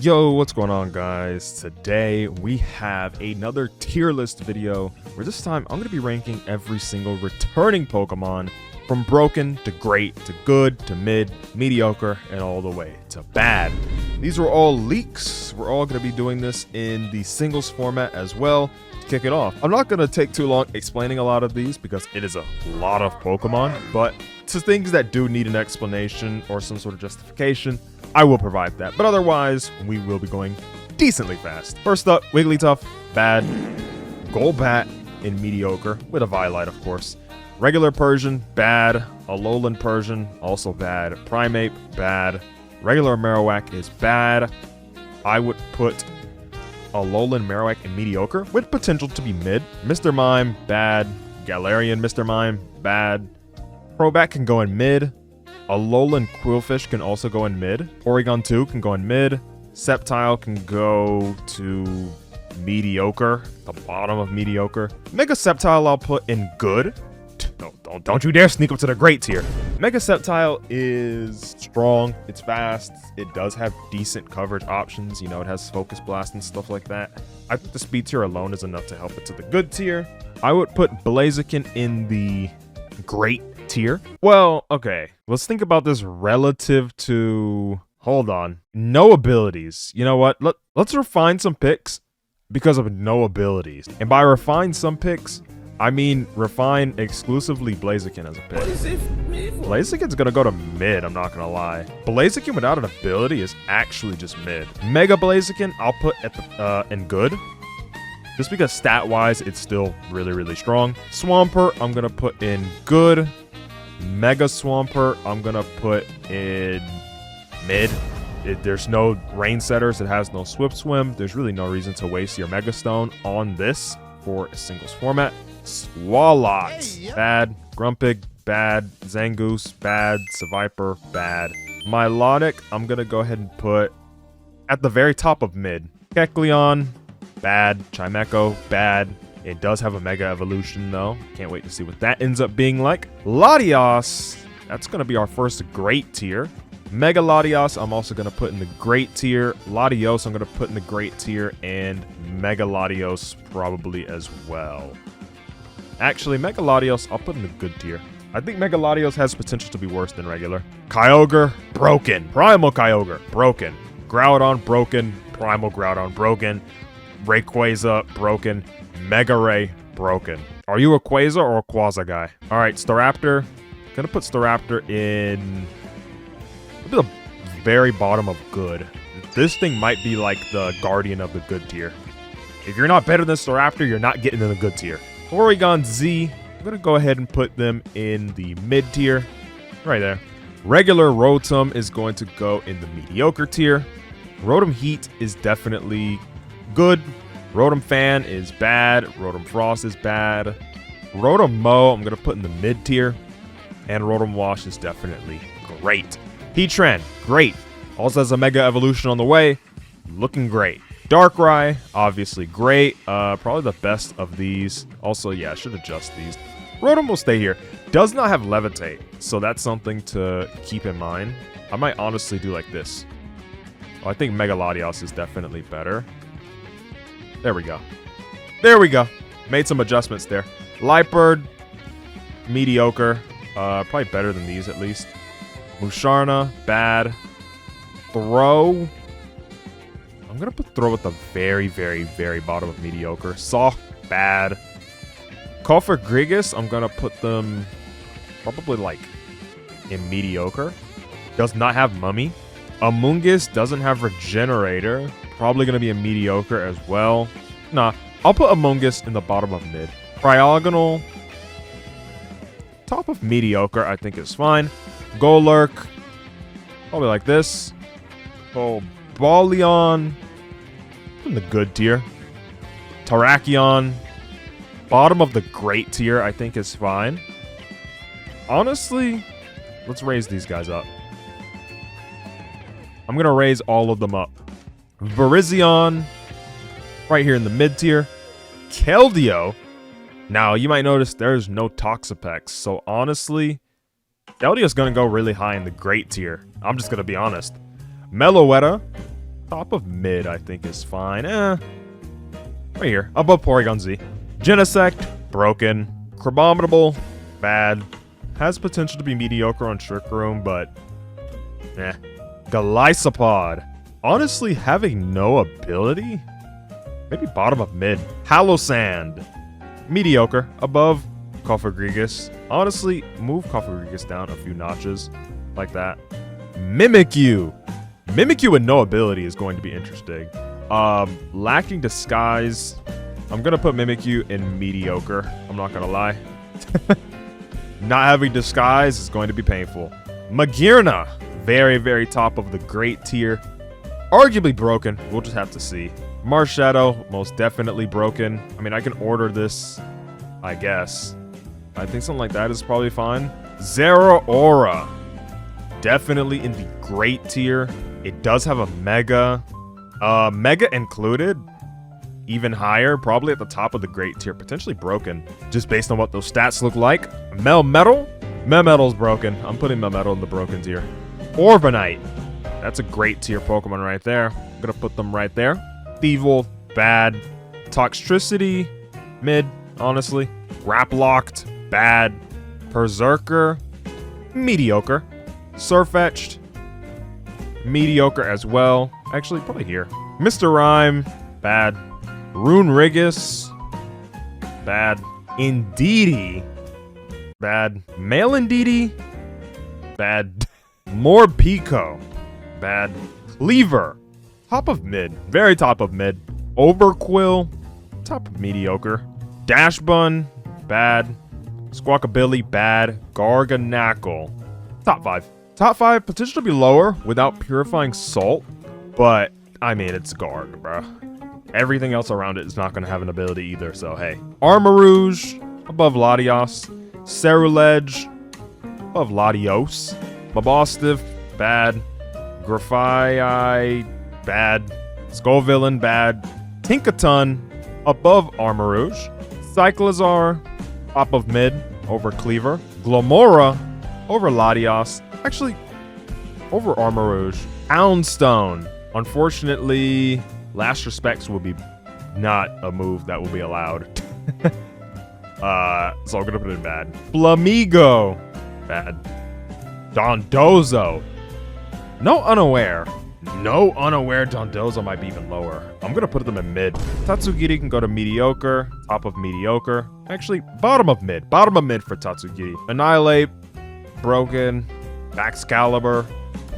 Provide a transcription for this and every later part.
Yo, what's going on, guys? Today we have another tier list video where this time I'm going to be ranking every single returning Pokemon from broken to great to good to mid, mediocre, and all the way to bad. These were all leaks. We're all going to be doing this in the singles format as well to kick it off. I'm not going to take too long explaining a lot of these because it is a lot of Pokemon, but to things that do need an explanation or some sort of justification, I will provide that, but otherwise, we will be going decently fast. First up, Wigglytuff, bad. Golbat in mediocre, with a Violite, of course. Regular Persian, bad. Alolan Persian, also bad. Primeape, bad. Regular Marowak is bad. I would put Alolan Marowak in mediocre, with potential to be mid. Mr. Mime, bad. Galarian Mr. Mime, bad. Crobat can go in mid. Alolan Quillfish can also go in mid. Porygon 2 can go in mid. Sceptile can go to mediocre, the bottom of mediocre. Mega Sceptile I'll put in good. Don't you dare sneak up to the great tier. Mega Sceptile is strong, it's fast, it does have decent coverage options, you know, it has Focus Blast and stuff like that. I think the speed tier alone is enough to help it to the good tier. I would put Blaziken in the great tier. Well, okay, let's think about this relative to, hold on, no abilities. You know what, let's refine some picks because of no abilities. And by refine some picks, I mean refine exclusively Blaziken as a pick. Blaziken's gonna go to mid, I'm not gonna lie. Blaziken without an ability is actually just mid. Mega Blaziken I'll put at the in good, just because stat-wise it's still really strong. Swampert I'm gonna put in good. Mega Swampert I'm gonna put in mid. There's no rain setters, it has no Swift Swim. There's really no reason to waste your Mega Stone on this for a singles format. Swalot, bad. Grumpig, bad. Zangoose, bad. Seviper, bad. Milotic I'm gonna go ahead and put at the very top of mid. Kecleon, bad. Chimecho, bad. It does have a Mega Evolution, though. Can't wait to see what that ends up being like. Latios, that's going to be our first great tier. Mega Latios, I'm also going to put in the great tier. Latios, I'm going to put in the great tier. And Mega Latios probably as well. Actually, Mega Latios, I'll put in the good tier. I think Mega Latios has potential to be worse than regular. Kyogre, broken. Primal Kyogre, broken. Groudon, broken. Primal Groudon, broken. Rayquaza, broken. Mega Ray, broken. Are you a Quasar or a Quasar guy? All right, Staraptor. Gonna put Staraptor in the very bottom of good. This thing might be like the guardian of the good tier. If you're not better than Staraptor, you're not getting in the good tier. Porygon Z, I'm gonna go ahead and put them in the mid tier. Right there. Regular Rotom is going to go in the mediocre tier. Rotom Heat is definitely good. Rotom Fan is bad. Rotom Frost is bad. Rotom Mow I'm going to put in the mid tier. And Rotom Wash is definitely great. Heatran, great. Also has a Mega Evolution on the way. Looking great. Darkrai, obviously great. Probably the best of these. Also, yeah, I should adjust these. Rotom will stay here. Does not have Levitate, so that's something to keep in mind. I might honestly do like this. Oh, I think Mega Latios is definitely better. There we go. There we go. Made some adjustments there. Liepard, mediocre. Probably better than these at least. Musharna, bad. Throw. I'm going to put Throw at the very bottom of mediocre. Soft, bad. Cofagrigus, I'm going to put them probably like in mediocre. Does not have Mummy. Amoonguss doesn't have Regenerator. Probably going to be a mediocre as well. Nah, I'll put Amoonguss in the bottom of mid. Cryogonal, top of mediocre, I think is fine. Golurk, probably like this. Balleon, in the good tier. Terrakion, bottom of the great tier, I think is fine. Honestly, let's raise these guys up. I'm going to raise all of them up. Virizion, right here in the mid tier. Keldeo. Now, you might notice there's no Toxapex. So, honestly, Keldeo's going to go really high in the great tier. I'm just going to be honest. Meloetta, Top of mid, I think, is fine. Right here, above Porygon Z. Genesect, broken. Crabominable, bad. Has potential to be mediocre on Trick Room, but Golisopod, honestly, having no ability? Maybe bottom of mid. Halosand, mediocre. Above Cofagrigus. Honestly, move Cofagrigus down a few notches like that. Mimikyu. Mimikyu with no ability is going to be interesting. Lacking Disguise. I'm going to put Mimikyu in mediocre. I'm not going to lie. Not having Disguise is going to be painful. Magearna. Very, very top of the great tier. Arguably broken. We'll just have to see. Marshadow, most definitely broken. I mean, I can order this, I guess. I think something like that is probably fine. Zeraora. Definitely in the great tier. It does have a Mega. Mega included. Even higher. Probably at the top of the great tier. Potentially broken. Just based on what those stats look like. Melmetal. Melmetal's broken. I'm putting Melmetal in the broken tier. Orbanite. That's a great tier Pokemon right there. I'm gonna put them right there. Thievul, bad. Toxtricity, mid, honestly. Graplocked, bad. Berserker, mediocre. Surfetched, mediocre as well. Actually, probably here. Mr. Rhyme, bad. Runerigus, bad. Indeedee, bad. Male Indeedee, bad. Morpeko, bad. Cleaver, top of mid, very top of mid. Overquill, top of mediocre. Dashbun, bad. Squawkabilly, bad. Garganacl, top 5. Top 5, potential to be lower without Purifying Salt, but I mean, it's Garg, bro. Everything else around it is not going to have an ability either, so hey. Armarouge, above Latios. Ceruledge, above Latios. Mabostiff, bad. Grafai, bad. Skullvillain, bad. Tinkaton, above Armarouge. Cyclizar, top of mid, over Cleaver. Glomora, over Latios. Actually, over Armarouge. Houndstone, unfortunately, Last Respects will be not a move that will be allowed. So I'm gonna put it in bad. Flamigo, bad. Dondozo, no Unaware. No Unaware. Dondozo might be even lower. I'm gonna put them in mid. Tatsugiri can go to mediocre, top of mediocre. Actually, bottom of mid. Bottom of mid for Tatsugiri. Annihilate, broken. Baxcalibur,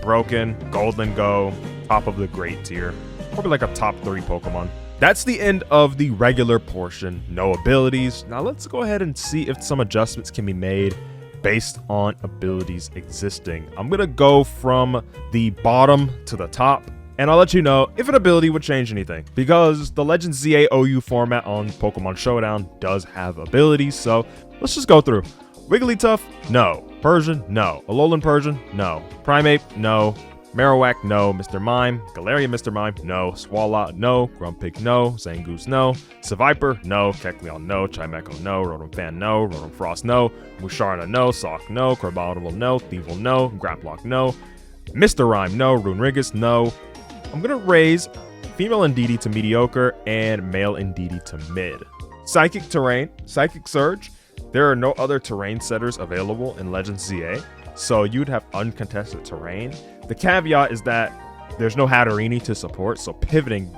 broken. Golden Go, top of the great tier. Probably like a top 3 Pokemon. That's the end of the regular portion. No abilities. Now let's go ahead and see if some adjustments can be made based on abilities existing. I'm gonna go from the bottom to the top, and I'll let you know if an ability would change anything, because the Legends ZA OU format on Pokemon Showdown does have abilities, so let's just go through. Wigglytuff, no. Persian, no. Alolan Persian, no. Primeape, no. Marowak, no. Mr. Mime. Galarian Mr. Mime, no. Swalot, no. Grumpig, no. Zangoose, no. Seviper, no. Kecleon, no. Chimecho, no. Rotom Fan, no. Rotom Frost, no. Musharna, no. Sock, no. Crabominable, no. Thievul, no. Graplock, no. Mr. Rhyme, no. Runerigus, no. I'm gonna raise female Indeedee to mediocre and male Indeedee to mid. Psychic Terrain, Psychic Surge. There are no other terrain setters available in Legends ZA, so you'd have uncontested terrain. The caveat is that there's no Hatterini to support, so pivoting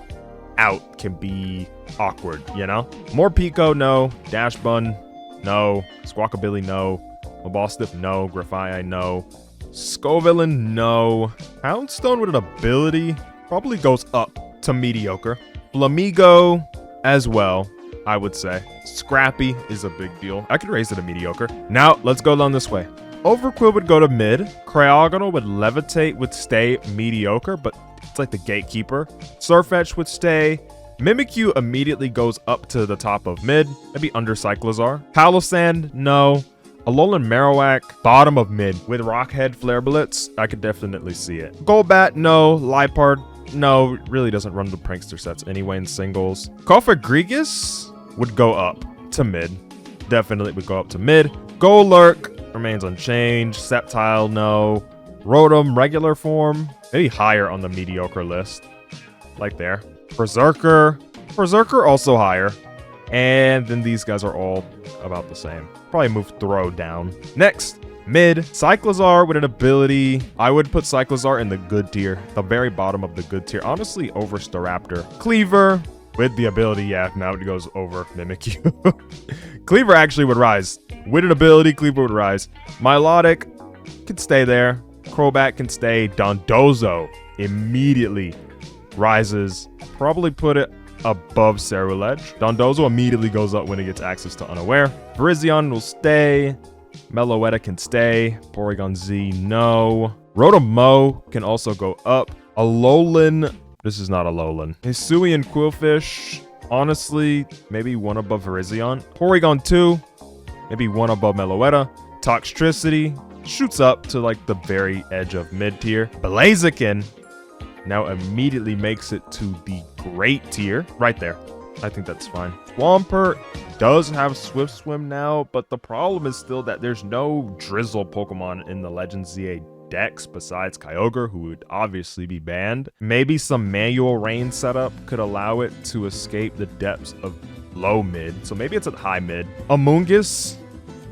out can be awkward, you know? Morpeko, no. Dashbun, no. Squawkabilly, no. Mabostiff, no. Grafai, no. Skullvillain, no. Houndstone with an ability probably goes up to mediocre. Flamigo as well, I would say. Scrappy is a big deal. I could raise it to mediocre. Now, let's go down this way. Overquill would go to mid. Cryogonal would levitate, would stay mediocre, but it's like the gatekeeper. Surfetch would stay. Mimikyu immediately goes up to the top of mid, maybe under Cyclizar. Palossand, no. Alolan Marowak, bottom of mid. With Rockhead Flare Blitz, I could definitely see it. Golbat, no. Liepard, no. Really doesn't run the Prankster sets anyway in singles. Cofagrigus would go up to mid. Definitely would go up to mid. Golurk remains unchanged. Sceptile, no. Rotom, regular form, maybe higher on the mediocre list. like there. Berserker also higher. And then these guys are all about the same. Probably move Throw down. Next, mid, Cyclizar with an ability. I would put Cyclizar in the good tier, the very bottom of the good tier. Honestly, over Staraptor. Cleaver with the ability, yeah, now it goes over Mimikyu. Cleaver actually would rise. With an ability, Cleaver would rise. Milotic can stay there. Crobat can stay. Dondozo immediately rises. Probably put it above Ceruledge. Dondozo immediately goes up when it gets access to Unaware. Virizion will stay. Meloetta can stay. Porygon Z, no. Rotom-Mow can also go up. Alolan, this is not Alolan. Hisuian Quillfish, honestly, maybe one above Virizion. Porygon 2, maybe one above Meloetta. Toxtricity shoots up to like the very edge of mid tier. Blaziken now immediately makes it to the great tier. Right there. I think that's fine. Swampert does have Swift Swim now, but the problem is still that there's no Drizzle Pokemon in the Legends ZA Dex besides Kyogre, who would obviously be banned. Maybe some manual rain setup could allow it to escape the depths of low mid, so maybe it's at high mid. Amoonguss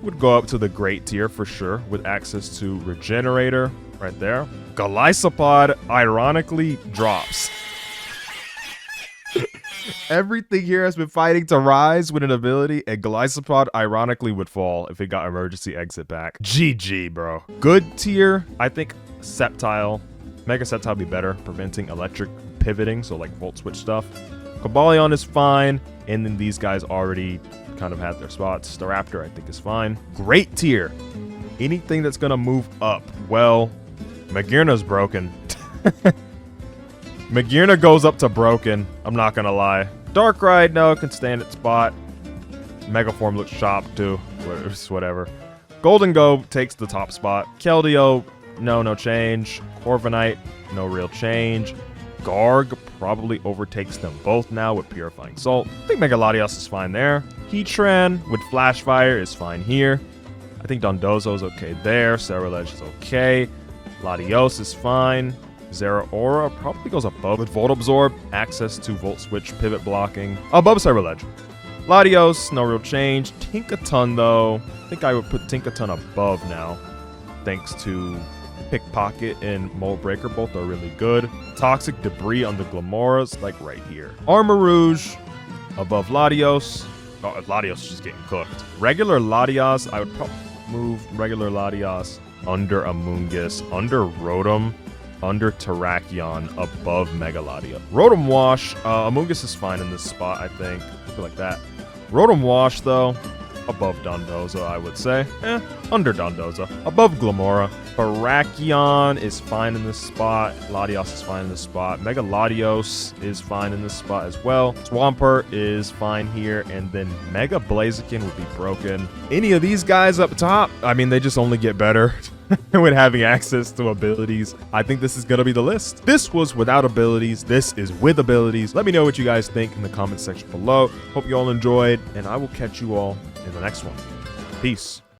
would go up to the great tier for sure, with access to Regenerator right there. Golisopod ironically drops. Everything here has been fighting to rise with an ability, and Golisopod ironically would fall if it got emergency exit back. GG, bro. Good tier, I think Sceptile. Mega Sceptile would be better, preventing electric pivoting, so like Volt Switch stuff. Cobalion is fine, and then these guys already kind of had their spots. Staraptor, I think, is fine. Great tier. Anything that's gonna move up. Well, Magearna's broken. Magearna goes up to broken. I'm not gonna lie. Darkrai, no, it can stay in its spot. Megaform looks chopped too. Whatever. Golden Go takes the top spot. Keldeo, no change. Corviknight, no real change. Garg probably overtakes them both now with Purifying Salt. I think Mega Latios is fine there. Heatran with Flash Fire is fine here. I think Dondozo is okay there. Ceruledge is okay. Latios is fine. Zeraora probably goes above with Volt Absorb. Access to Volt Switch pivot blocking. Above Ceruledge. Latios, no real change. Tinkaton, though. I think I would put Tinkaton above now. Thanks to Pickpocket and Mold Breaker. Both are really good. Toxic Debris on the Glamoras, like right here. Armarouge above Latios. Oh, Latios is just getting cooked. Regular Latios, I would probably move regular Latios under Amoonguss, under Rotom, under Terrakion, above Mega Latios. Rotom Wash, Amoonguss is fine in this spot, I think. I feel like that. Rotom Wash, though, above Dondozo, I would say. Under Dondozo. Above Glamora. Terrakion is fine in this spot. Latios is fine in this spot. Mega Latios is fine in this spot as well. Swampert is fine here. And then Mega Blaziken would be broken. Any of these guys up top, I mean, they just only get better with having access to abilities. I think this is going to be the list. This was without abilities. This is with abilities. Let me know what you guys think in the comment section below. Hope you all enjoyed, and I will catch you all in the next one. Peace.